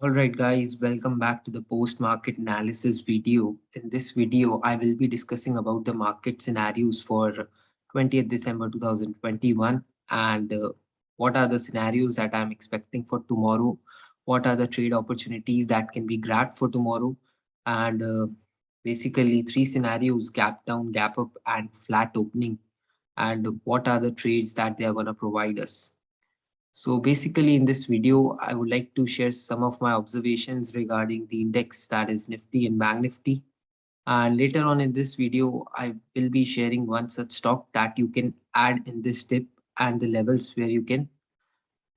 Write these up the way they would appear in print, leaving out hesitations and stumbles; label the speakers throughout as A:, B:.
A: All right, guys, welcome back to the post-market analysis video. In this video, I will be discussing about the market scenarios for 20th December 2021 and what are the scenarios that I'm expecting for tomorrow, what are the trade opportunities that can be grabbed for tomorrow, and basically three scenarios: gap down, gap up, and flat opening, and what are the trades that they are going to provide us. So basically in this video, I would like to share some of my observations regarding the index, that is Nifty and Bank Nifty. And later on in this video, I will be sharing one such stock that you can add in this tip and the levels where you can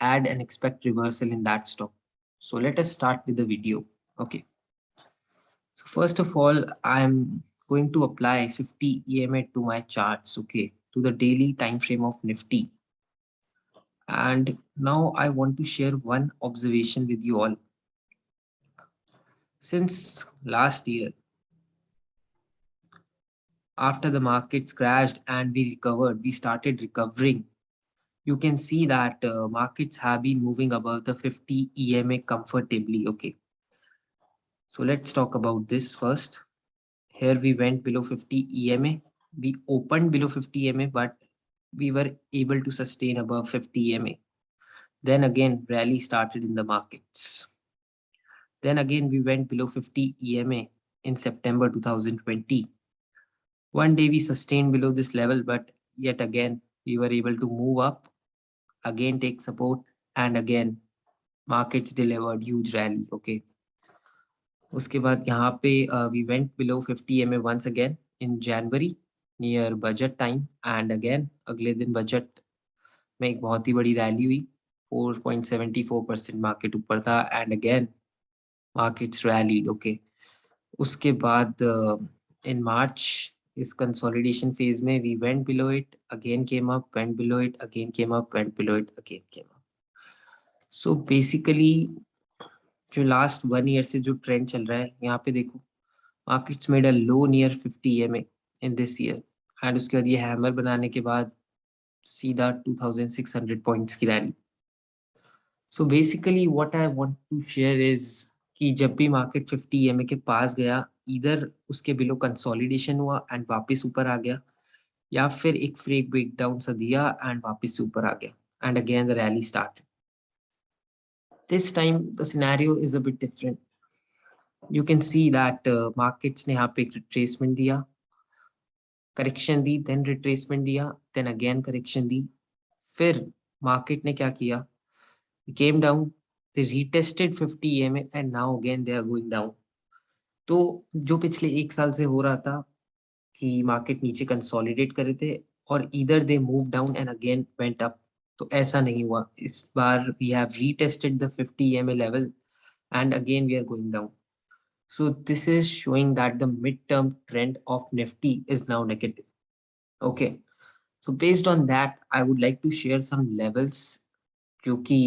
A: add and expect reversal in that stock. So let us start with the video. Okay. So first of all, I'm going to apply 50 EMA to my charts, okay, to the daily time frame of Nifty. And now I want to share one observation with you all. Since last year, after the markets crashed and we recovered, we started recovering. You can see that markets have been moving above the 50 EMA comfortably. Okay, so let's talk about this first. Here we went below 50 EMA. We opened below 50 EMA, but we were able to sustain above 50 EMA. Then again, rally started in the markets. Then again, we went below 50 EMA in September 2020. One day we sustained below this level, but yet again, we were able to move up, again take support, and again, markets delivered huge rally. Okay. उसके बाद यहाँ पे we went below 50 EMA once again in January near budget time, and again अगले दिन budget में एक बहुत ही बड़ी रैली हुई, 4.74% मार्केट ऊपर था, and again markets rallied. Okay. उसके बाद in March इस consolidation phase में we went below it, again came up, went below it, again came up, went below it, again came up. So basically जो last 1 year से जो trend चल रहा है, यहाँ पे देखो markets made a low near 50 EMA in this year, and उसके बाद ये हैमर बनाने के बाद सीधा 2600 पॉइंट्स की rally. So basically what I want to share is कि जब भी मार्केट 50 EMA के पास गया, इधर उसके बिलो कंसोलिडेशन हुआ एंड वापस ऊपर आ गया, या फिर एक फ्रेक ब्रेकडाउन सा दिया एंड वापस से ऊपर आ गया, and again the rally start. This time the scenario is a bit different. You can see that markets ने यहाँ पे एक retracement दिया, करेक्शन दी, देन रिट्रेसमेंट दिया, देन अगेन करेक्शन दी. फिर मार्केट ने क्या किया, came down, they retested 50 EMA and now again they are going down. तो जो पिछले एक साल से हो रहा था कि मार्केट नीचे कंसोलिडेट कर रहे थे और इधर they move down and again went up, तो ऐसा नहीं हुआ. इस बार we have retested the 50 EMA level and again we are going down. So this is showing that the mid-term trend of Nifty is now negative. Okay. So based on that, I would like to share some levels जो कि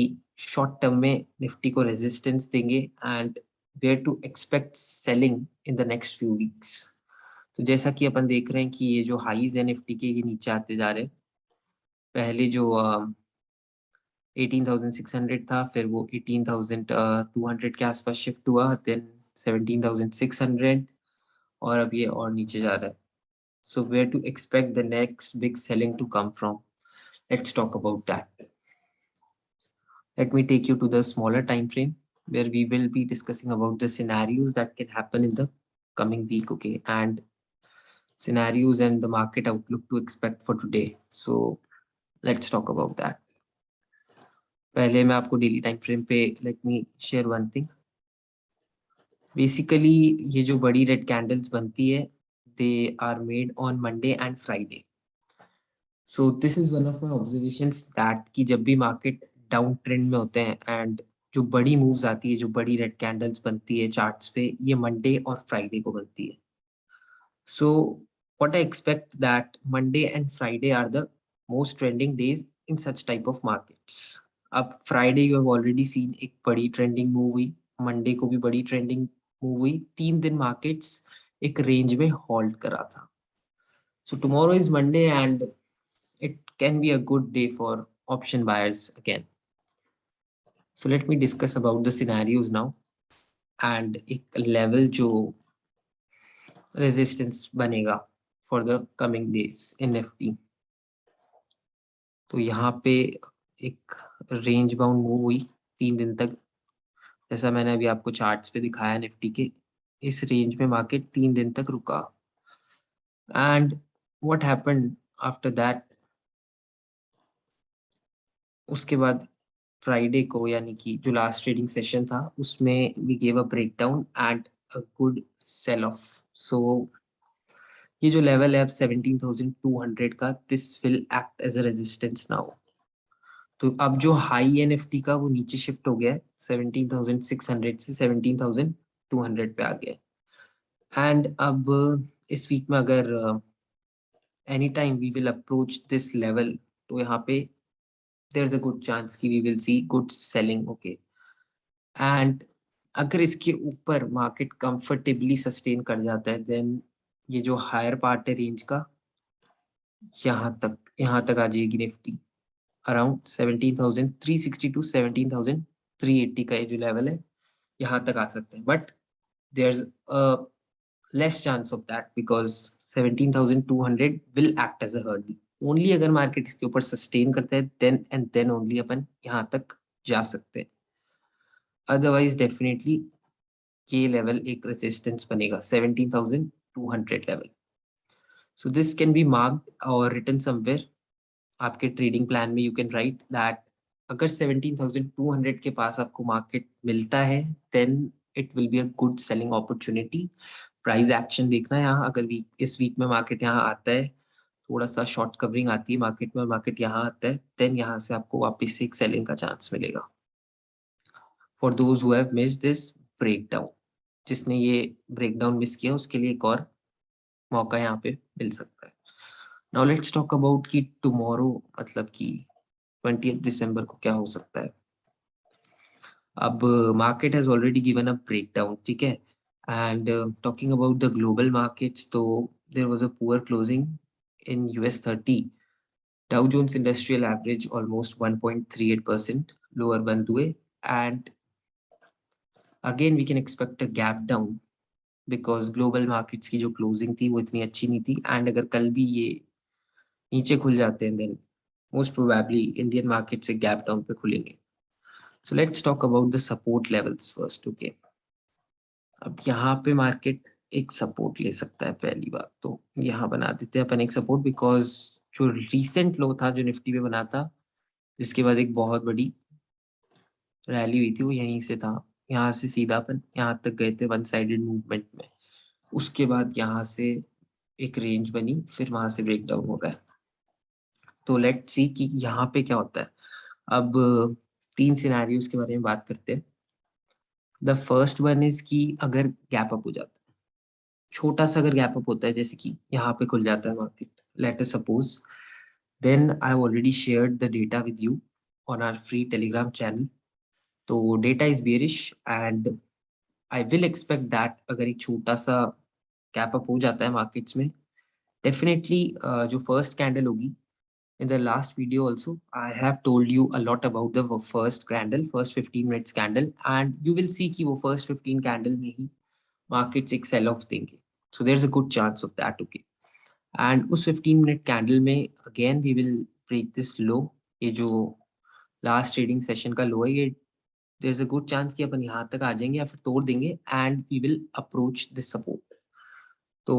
A: short term में Nifty को resistance देंगे and where to expect selling in the next few weeks. तो जैसा कि अपन देख रहे हैं कि ये जो हाईज है निफ्टी के, ये नीचे आते जा रहे हैं. पहले जो 18,600 था, फिर वो 18,200 के आसपास शिफ्ट हुआ, देन 17,600, और अब ये और नीचे जा रहा है. So where to expect the next big selling to come from? Let's talk about that. Let me take you to the smaller time frame where we will be discussing about the scenarios that can happen in the coming week, okay, and scenarios and the market outlook to expect for today. So let's talk about that. पहले मैं आपको daily time frame पे let me share one thing. Basically ये जो बड़ी red candles बनती है, they are made on Monday and Friday. So this is one of my observations that कि जब भी मार्केट डाउन ट्रेंड में होते हैं एंड जो बड़ी मूव्स आती है, जो बड़ी रेड कैंडल्स बनती है चार्ट्स पे, ये मंडे और फ्राइडे को बनती है. So what I expect that Monday and Friday are the most trending days in such type of markets. अब Friday you have already seen एक बड़ी ट्रेंडिंग मूव हुई, मंडे को भी बड़ी ट्रेंडिंग मूव हुई, 3 दिन मार्केट्स एक रेंज में होल्ड करा था. So tomorrow is Monday and it can be a good day for option buyers again. So let me discuss about the scenarios now. And एक लेवल जो रेजिस्टेंस बनेगा for the coming days in Nifty. तो यहाँ पे एक range bound move हुई 3 दिन तक, जैसा मैंने अभी आपको चार्ट्स पे दिखाया निफ्टी के। इस रेंज में मार्केट 3 दिन तक रुका and what happened after that, उसके बाद फ्राइडे को यानी कि जो लास्ट ट्रेडिंग सेशन था उसमें we give a breakdown and a good sell off. So ये जो लेवल है अब 17,200 का, this will act as a resistance now. तो अब जो हाई है निफ्टी का वो नीचे शिफ्ट हो गया है, 17,600 से 17,200 पे आ गया है। एंड अब इस वीक में अगर any time we will approach this level, तो यहाँ पे there is a good chance कि we will see good selling. Okay, and अगर इसके ऊपर मार्केट कंफर्टेबली सस्टेन कर जाता है देन ये जो हायर पार्ट है रेंज का, यहाँ तक आ जाएगी निफ्टी। अराउंड 17,360 टू 17,380 का ये जो लेवल है यहाँ तक आ सकते हैं, but there is a less chance of that because 17,200 will act as a hurdle. Only अगर मार्केट इसके ऊपर सस्टेन करता है देन एंड देन ओनली अपन यहाँ तक जा सकते हैं, अदरवाइज डेफिनेटली ये लेवल एक रेजिस्टेंस बनेगा 17,200 level. So this can be marked और रिटन समवेयर आपके ट्रेडिंग प्लान में। यू कैन राइट दैट अगर 17,200 के पास आपको मार्केट मिलता है then it will be a good selling opportunity. Price action देखना है यहाँ, अगर वीक इस वीक में मार्केट यहाँ आता है, थोड़ा सा शॉर्ट कवरिंग आती है मार्केट में और मार्केट यहाँ आता है, देन यहाँ से आपको वापस से एक सेलिंग का चांस मिलेगा for those who have missed this breakdown. जिसने ये ब्रेकडाउन मिस किया उसके लिए एक और मौका यहाँ पे मिल सकता है। नाउ लेट्स टॉक अबाउट कि टुमारो मतलब कि 20 दिसंबर को क्या हो सकता है। अब market has already given a breakdown, ठीक है, and talking about the global markets, तो there was a poor closing in US 30। Dow Jones Industrial Average almost 1.38% lower बंद हुए and again we can expect a gap down because global markets की जो closing थी वो इतनी अच्छी नहीं थी एंड अगर कल भी ये नीचे खुल जाते हैं then most probably Indian market से गैप डाउन पे खुलेंगे। So let's talk about the support levels first. Okay, अब यहाँ पे मार्केट एक सपोर्ट ले सकता है। पहली बात तो यहाँ बना देते हैं अपन एक सपोर्ट बिकॉज जो रिसेंट लो था जो निफ्टी में बना था जिसके बाद एक बहुत बड़ी रैली हुई थी वो यहीं से था। यहाँ से सीधा अपन यहाँ तक गए थे वन साइडेड मूवमेंट में, उसके बाद यहाँ से एक रेंज बनी फिर वहां से ब्रेक डाउन हो रहा है। तो लेट्स सी कि यहाँ पे क्या होता है। अब 3 सिनेरियोज के बारे में बात करते हैं। द फर्स्ट वन इज कि अगर गैप अप हो जाता है, छोटा सा अगर गैप अप होता है जैसे कि यहाँ पे खुल जाता है market, let us suppose, then I already shared the data with you on our free Telegram channel. तो data is bearish and I will expect that अगर एक छोटा सा गैप अप हो जाता है मार्केट्स में, डेफिनेटली जो फर्स्ट कैंडल होगी, in the last video also I have told you a lot about the first candle, first 15 minutes candle, and you will see कि वो first 15 candle में ही markets एक sell off देंगे। So there's a good chance of that, okay, and उस 15 minute candle में again we will break this low। ये जो last trading session का low है ये there's a good chance कि अपन यहाँ तक आ जाएंगे या फिर तोड़ देंगे and we will approach this support। तो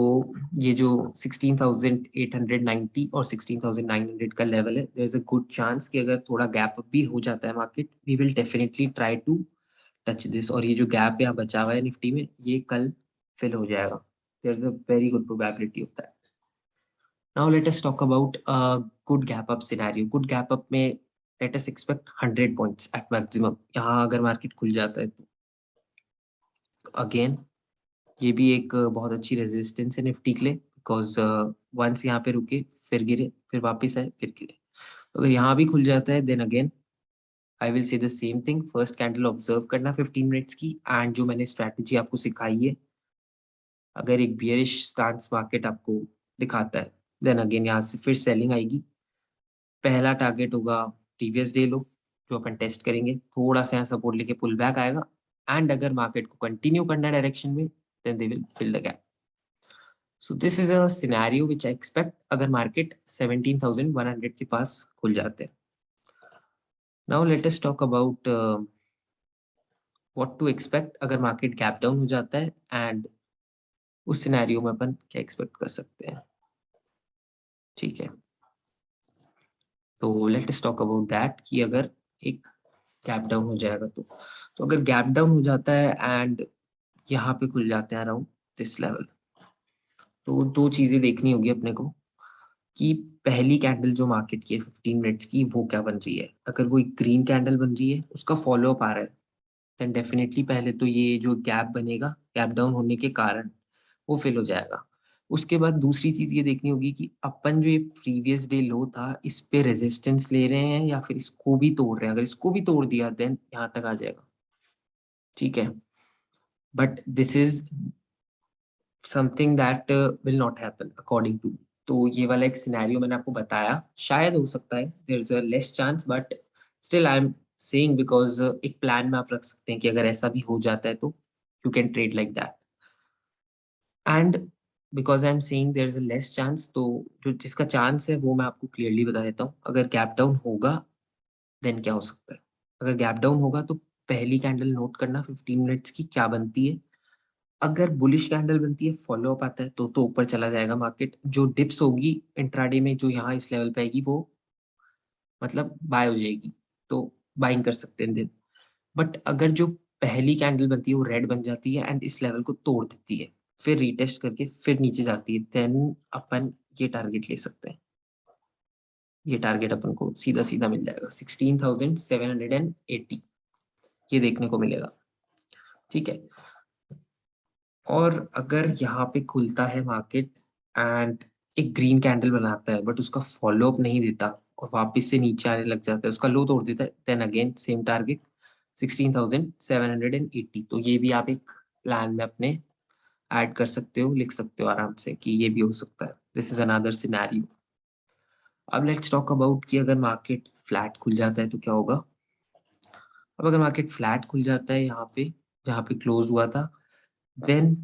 A: ये जो 16,890 और 16,900 का लेवल है, there is a good chance कि अगर थोड़ा गैप भी हो जाता है market, we will definitely try to touch this, और ये जो गैप यहाँ बचा हुआ है निफ्टी में ये कल फिल हो जाएगा। There is a very good probability of that. Now let us talk about good gap up scenario. Good gap up में let us expect 100 points at maximum. यहाँ अगर मार्केट खुल जाता है तो अगेन ये भी एक बहुत अच्छी रेजिस्टेंस है निफ्टी के लिए बिकॉज वंस यहाँ पे रुके फिर गिरे फिर वापस आए फिर गिरे। अगर यहाँ भी खुल जाता है then again I will say the same thing, first candle observe करना 15 मिनट्स की एंड जो मैंने स्ट्रैटेजी आपको सिखाई है, अगर एक बियरिश स्टांस मार्केट आपको दिखाता है देन अगेन यहाँ से फिर सेलिंग आएगी। पहला टारगेट होगा प्रीवियस डे लो जो अपन टेस्ट करेंगे, थोड़ा सा यहाँ सपोर्ट लेके पुल बैक आएगा एंड अगर मार्केट को कंटिन्यू करना डायरेक्शन में, then they will fill the gap. So this is a scenario which I expect अगर मार्केट 17,100 के पास खुल जाते हैं. Now let us talk about what to expect अगर मार्केट गैप डाउन हो जाता है, एंड उस सिनेरियो में अपन क्या एक्सपेक्ट कर सकते हैं. ठीक है, तो late us talk about that कि अगर एक गैप डाउन हो जाएगा तो अगर गैप डाउन हो जाता है एंड यहाँ पे खुल जाते हैं अराउंड दिस लेवल, तो दो चीजें देखनी होगी अपने को कि पहली कैंडल जो मार्केट की है 15 मिनट्स की वो क्या बन रही है. अगर वो एक ग्रीन कैंडल बन रही है, उसका फॉलो अप आ रहा है, देन डेफिनेटली पहले तो ये जो गैप बनेगा गैप डाउन होने के कारण वो फिल हो जाएगा. उसके बाद दूसरी चीज ये देखनी होगी कि अपन जो ये प्रीवियस डे लो था इस पे रेजिस्टेंस ले रहे हैं या फिर इसको भी तोड़ रहे हैं. अगर इसको भी तोड़ दिया देन यहाँ तक आ जाएगा. ठीक है, but this is something that will not happen according to. तो ये वाला एक सिनेरियो मैंने आपको बताया, शायद हो सकता है, there is a less chance, but still I am saying because एक प्लान में आप रख सकते हैं कि अगर ऐसा भी हो जाता है तो you can trade like that. And because I am saying there is a less chance, तो जो जिसका चांस है वो मैं आपको क्लियरली बता देता हूँ. अगर गैप डाउन होगा देन क्या हो सकता है. अगर गैप डाउन होगा तो पहली कैंडल नोट करना 15 मिनट्स की क्या बनती है. अगर बुलिश कैंडल बनती है, फॉलो अप आता है, तो ऊपर चला जाएगा मार्केट. जो डिप्स होगी इंट्राडे में जो यहाँ इस लेवल पे आएगी वो मतलब बाय हो जाएगी, तो बाइंग कर सकते हैं दिन. बट अगर जो पहली कैंडल बनती है वो रेड बन जाती है एंड इस लेवल को तोड़ देती है, फिर रीटेस्ट करके फिर नीचे जाती है, देन अपन ये टारगेट ले सकते हैं. ये टारगेट अपन को सीधा सीधा मिल जाएगा 16,780, ये देखने को मिलेगा. ठीक है, और अगर यहाँ पे खुलता है मार्केट एंड एक ग्रीन कैंडल बनाता है बट उसका फॉलो अप नहीं देता और वापस से नीचे आने लग जाता है, उसका लो तोड़ देता है, देन अगेन सेम टारगेट 16,780. तो ये भी आप एक प्लान में अपने ऐड कर सकते हो, लिख सकते हो आराम से कि ये भी हो सकता है. This is another scenario. अब लेट्स टॉक अबाउट कि अगर मार्केट फ्लैट खुल जाता है तो क्या होगा. अब अगर मार्केट फ्लैट खुल जाता है यहाँ पे जहाँ पे क्लोज हुआ था, देन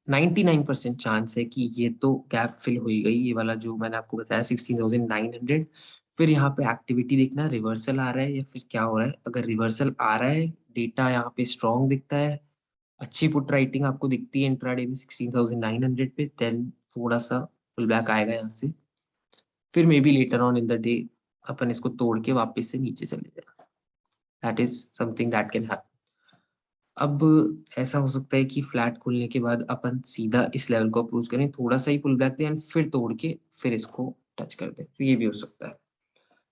A: 99% चांस है कि ये तो गैप फिल हो ही गई. ये वाला जो मैंने आपको बताया 16,900, फिर यहाँ पे एक्टिविटी देखना रिवर्सल आ रहा है या फिर क्या हो रहा है. अगर रिवर्सल आ रहा है, डेटा यहाँ पे स्ट्रॉन्ग दिखता है, अच्छी पुट राइटिंग आपको दिखती है इंट्राडे में 16,900 पे, देन थोड़ा सा पुल बैक आएगा यहाँ से. फिर maybe later on in the day अपन इसको तोड़ के वापस से नीचे चले जाए. That is something that can happen. अब ऐसा हो सकता है कि फ्लैट खुलने के बाद अपन सीधा इस लेवल को अप्रोच करें, थोड़ा सा ही पुल बैक दें एंड फिर तोड़ के फिर इसको टच कर दें, तो ये भी हो सकता है.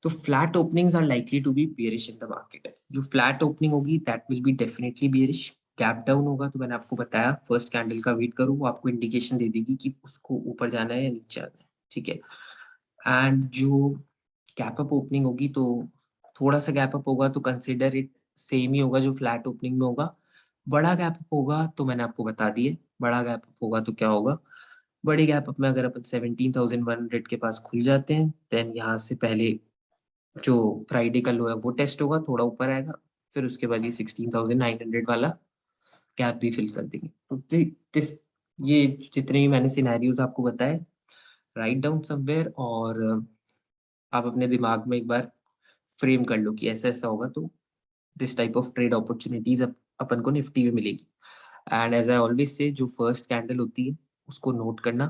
A: तो flat openings are likely to be bearish in the market. जो फ्लैट ओपनिंग होगी that will be definitely bearish. Gap down होगा तो मैंने आपको बताया फर्स्ट कैंडल का वेट करो, वो आपको इंडिकेशन दे देगी कि उसको ऊपर जाना है या नीचे आना है. ठीक है, एंड जो गैप अप ओपनिंग होगी तो थोड़ा सा गैप अप होगा तो कंसिडर इट सेम ही होगा जो फ्लैट ओपनिंग में होगा. बड़ा गैप अप होगा तो मैंने आपको बता दिए, बड़ा गैप अप होगा तो क्या होगा. बड़ी गैप अप में अगर अपन 17,100 के पास खुल जाते हैं, देन यहाँ से पहले जो फ्राइडे का लो है वो टेस्ट होगा, थोड़ा ऊपर आएगा, फिर उसके बाद ये 16,900 वाला गैप भी फिल कर देंगे. तो ये जितने भी मैंने सिनेरियोज आपको बताए, राइट डाउन समवेयर, और आप अपने दिमाग में एक बार फ्रेम कर लो कि ऐसा ऐसा होगा तो this type of trade opportunities अपन को निफ्टी में मिलेगी. And as I always say जो फर्स्ट कैंडल होती है उसको नोट करना,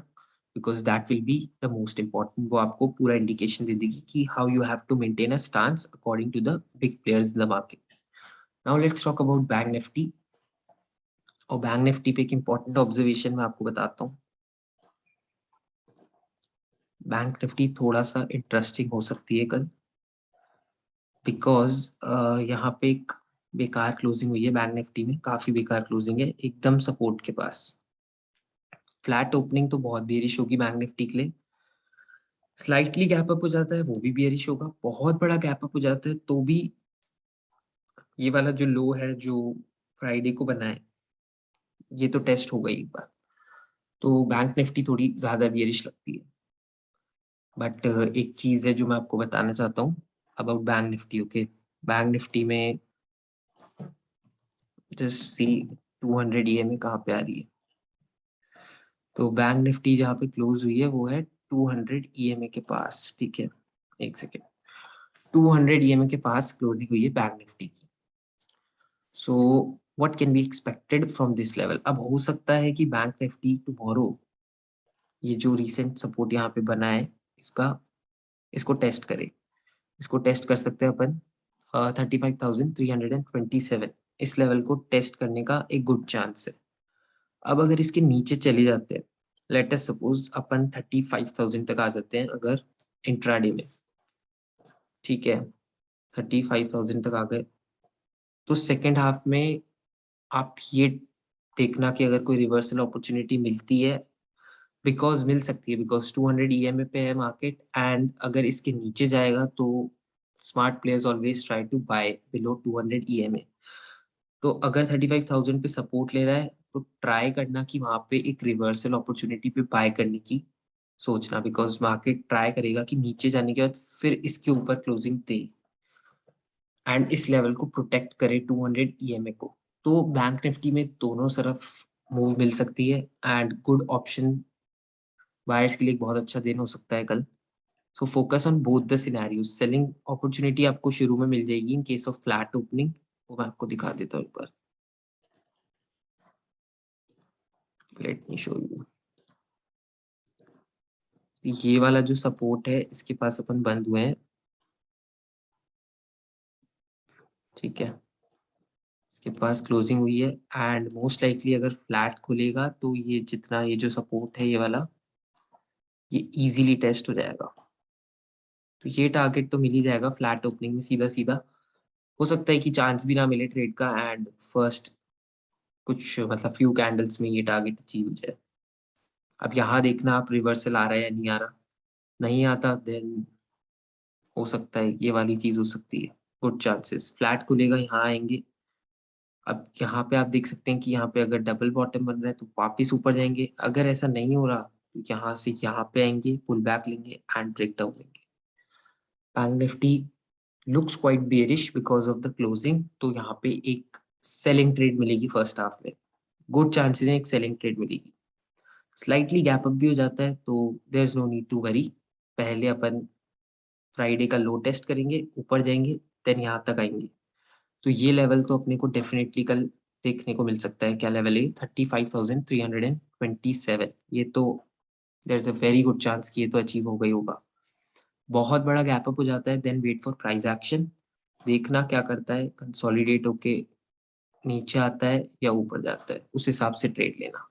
A: because that will be the most important. वो आपको पूरा इंडिकेशन दे देगी कि how you have to maintain a stance according to the big players in the market. Now let's talk about bank Nifty. और बैंक निफ्टी पे एक important observation मैं आपको बताता हूँ. बैंक निफ्टी थोड़ा सा इंटरेस्टिंग हो सकती है कल, बिकॉज यहाँ पे एक बेकार क्लोजिंग हुई है बैंक निफ्टी में, काफी बेकार क्लोजिंग है एकदम सपोर्ट के पास. फ्लैट ओपनिंग तो बहुत बेरिश होगी बैंक निफ्टी के लिए. स्लाइटली गैप अप हो जाता है वो भी बेरिश होगा, बहुत बड़ा गैप अप हो जाता है तो भी ये वाला जो लो है जो फ्राइडे को बना है ये तो टेस्ट हो गई एक बार, तो बैंक निफ्टी थोड़ी ज्यादा बेरिश लगती है. बट एक चीज है जो मैं आपको बताना चाहता हूँ about bank Nifty. Okay, bank Nifty में जस्ट सी 200 EMA कहाँ पे आ रही है। तो बैंक निफ्टी जहाँ पे क्लोज हुई है वो है 200 EMA के पास, ठीक है। एक सेकेंड, 200 EMA के पास क्लोजिंग हुई है बैंक निफ्टी की। So what can be expected from this level. अब हो सकता है कि बैंक निफ्टी टुमारो ये जो रिसेंट सपोर्ट यहाँ पे बना है इसका इसको टेस्ट करे। इसको टेस्ट कर सकते हैं अपन 35,327, इस लेवल को टेस्ट करने का एक गुड चांस है। अब अगर इसके नीचे चले जाते हैं, लेट अस सपोज अपन 35,000 तक आ जाते हैं अगर इंट्राडे में, ठीक है, 35,000 तक आ गए, तो सेकेंड हाफ में आप ये देखना कि अगर कोई रिवर्सल अपॉर्चुनिटी मिलती है, बिकॉज मिल सकती है, बिकॉज 200 EMA पे है मार्केट, एंड अगर इसके नीचे जाएगा तो smart players always try to buy below 200 EMA। तो अगर 35,000 पे सपोर्ट ले रहा है तो ट्राई करना कि वहां पे एक रिवर्सल अपॉर्चुनिटी पे बाय करने की सोचना, बिकॉज मार्केट ट्राई करेगा कि नीचे जाने के बाद फिर इसके ऊपर क्लोजिंग दे एंड इस लेवल को प्रोटेक्ट करे 200 EMA को। तो बैंक निफ्टी में दोनों तरफ मूव मिल सकती है एंड गुड ऑप्शन बायर्स के लिए एक बहुत अच्छा दिन हो सकता है कल। So focus on both the scenarios. Selling opportunity आपको शुरू में मिल जाएगी in case of flat opening, वो मैं आपको दिखा देता हूँ एक बार। Let me show you. ये वाला जो सपोर्ट है इसके पास अपन बंद हुए हैं, ठीक है। इसके पास क्लोजिंग हुई है एंड मोस्ट लाइकली अगर फ्लैट खुलेगा तो ये जितना ये जो सपोर्ट है ये वाला, ये इजीली टेस्ट हो जाएगा। तो ये टारगेट तो मिल ही जाएगा फ्लैट ओपनिंग में सीधा सीधा। हो सकता है कि चांस भी ना मिले ट्रेड का एंड फर्स्ट कुछ मतलब फ्यू कैंडल्स में ये टारगेट अचीव हो जाए। अब यहाँ देखना आप रिवर्सल आ रहा है या नहीं आ रहा। नहीं आता देन हो सकता है ये वाली चीज हो सकती है, गुड चांसेस फ्लैट खुलेगा यहाँ आएंगे। अब यहाँ पे आप देख सकते हैं कि यहाँ पे अगर डबल बॉटम बन रहा है तो वापिस ऊपर जाएंगे, अगर ऐसा नहीं हो रहा तो यहाँ से यहाँ पे आएंगे, पुल बैक लेंगे एंड ब्रेक डाउन लेंगे। Bank Nifty looks quite bearish because of the closing, तो यहाँ पे एक सेलिंग ट्रेड मिलेगी फर्स्ट हाफ में, गुड चांसेस है एक सेलिंग ट्रेड मिलेगी। स्लाइटली गैप अप भी हो जाता है तो there is no need to worry. पहले अपन फ्राइडे का लो टेस्ट करेंगे, ऊपर जाएंगे, देन यहाँ तक आएंगे। तो ये लेवल तो अपने को डेफिनेटली कल देखने को मिल सकता है। क्या लेवल है? 35,327। ये तो there is a very good chance कि ये तो अचीव हो गई होगा। बहुत बड़ा गैप अप हो जाता है then wait for price action. देखना क्या करता है, कंसोलिडेट होके नीचे आता है या ऊपर जाता है, उस हिसाब से ट्रेड लेना।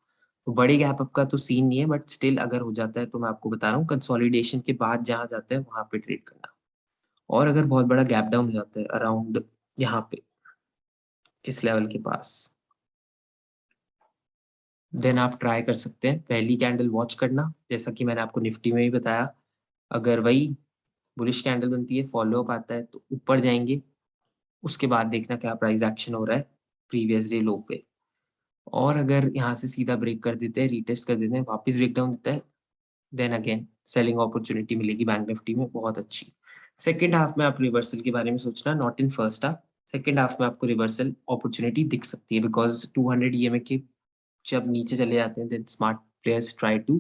A: तो बड़े गैप अप का तो सीन नहीं है, बट स्टिल अगर हो जाता है तो मैं आपको बता रहा हूँ कंसोलिडेशन के बाद जहां जाता है वहां पे ट्रेड करना। और अगर बहुत बड़ा गैप डाउन हो जाता है अराउंड यहाँ पे इस लेवल के पास, देन आप ट्राई कर सकते हैं पहली कैंडल वॉच करना, जैसा कि मैंने आपको निफ्टी में भी बताया। अगर वही बुलिश कैंडल बनती है, फॉलो अप आता है तो ऊपर जाएंगे, उसके बाद देखना क्या प्राइस एक्शन हो रहा है प्रीवियस डे लो पे। और अगर यहाँ से सीधा ब्रेक कर देते हैं, रीटेस्ट कर देते हैं, वापस ब्रेक डाउन देता है, देन अगेन सेलिंग अपॉर्चुनिटी मिलेगी बैंक निफ्टी में बहुत अच्छी। सेकेंड हाफ में आप रिवर्सल के बारे में सोचना, not in first half. Second half में आपको रिवर्सल अपॉर्चुनिटी दिख सकती है बिकॉज 200 EMA के जब नीचे चले जाते हैं then smart players try to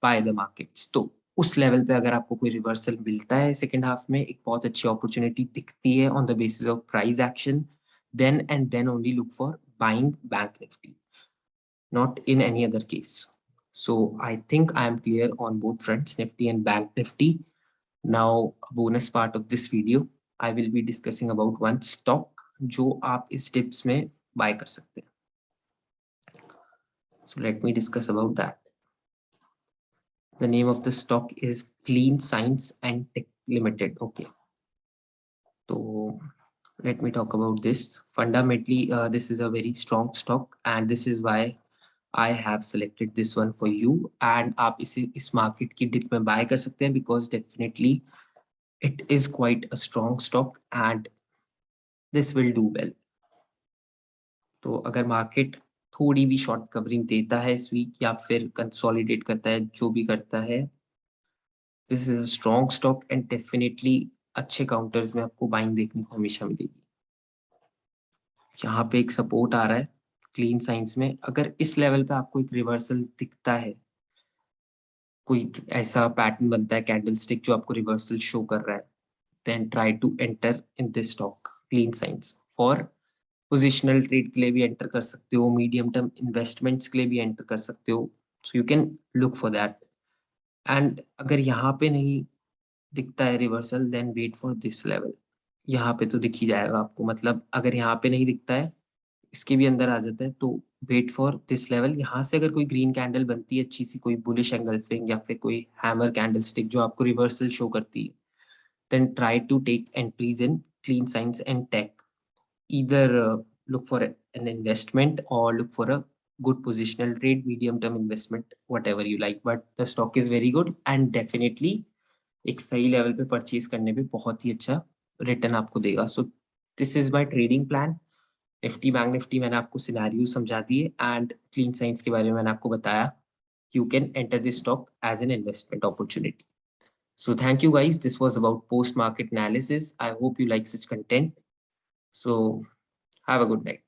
A: buy the markets. तो उस लेवल पे अगर आपको कोई रिवर्सल मिलता है सेकेंड हाफ में, एक बहुत अच्छी अपॉर्चुनिटी दिखती है on the basis of price action, then and then only look for buying bank Nifty, not in any other case. So I think I am clear on both fronts, Nifty and Bank Nifty. Now, a bonus part of this video, I will be discussing about one stock जो आप इस tips में buy कर सकते हैं. So let me discuss about that. The name of the stock is Clean Science and Tech Limited. Okay. So let me talk about this. Fundamentally, this is a very strong stock, and this is why I have selected this one for you. And आप इसे इस market की dip में buy कर सकते हैं because definitely it is quite a strong stock and this will do well. तो अगर market थोड़ी भी short covering देता है इस week या फिर consolidate करता है, जो भी करता है, this is a strong stock and definitely अच्छे counters में आपको buying देखने को हमेशा मिलेगी। यहाँ पे एक सपोर्ट आ रहा है क्लीन साइंस में। अगर इस लेवल पे आपको एक रिवर्सल दिखता है, कोई ऐसा पैटर्न बनता है कैंडल स्टिक जो आपको रिवर्सल शो कर रहा है, then try to enter in this stock clean science. For positional trade के लिए भी एंटर कर सकते हो, मीडियम टर्म इन्वेस्टमेंट्स के लिए भी एंटर कर सकते हो, so you can look for that. And अगर यहाँ पे नहीं दिखता है reversal, then wait for this level. यहाँ पे तो दिख ही जाएगा आपको, मतलब अगर यहाँ पे नहीं दिखता है, इसके भी अंदर आ जाता है, तो वेट फॉर दिस लेवल। यहाँ से अगर कोई ग्रीन कैंडल बनती है अच्छी सी, कोई बुलिश एंगल्फिंग या फिर कोई हैमर कैंडल स्टिक जो आपको रिवर्सल शो करती है, then try to take entries in clean science and take. either look for an investment or look for a good positional trade, medium term investment, whatever you like, but the stock is very good and definitely एक सही level पे purchase करने पे बहुत ही अच्छा return आपको देगा। सो this is my trading plan. Nifty bank Nifty मैंने आपको सिनेरियो समझा दिए एंड क्लीन साइंस के बारे में मैंने आपको बताया। You can enter this stock as an investment opportunity. So thank you guys. This was about post market analysis. I hope you like such content. So have a good night.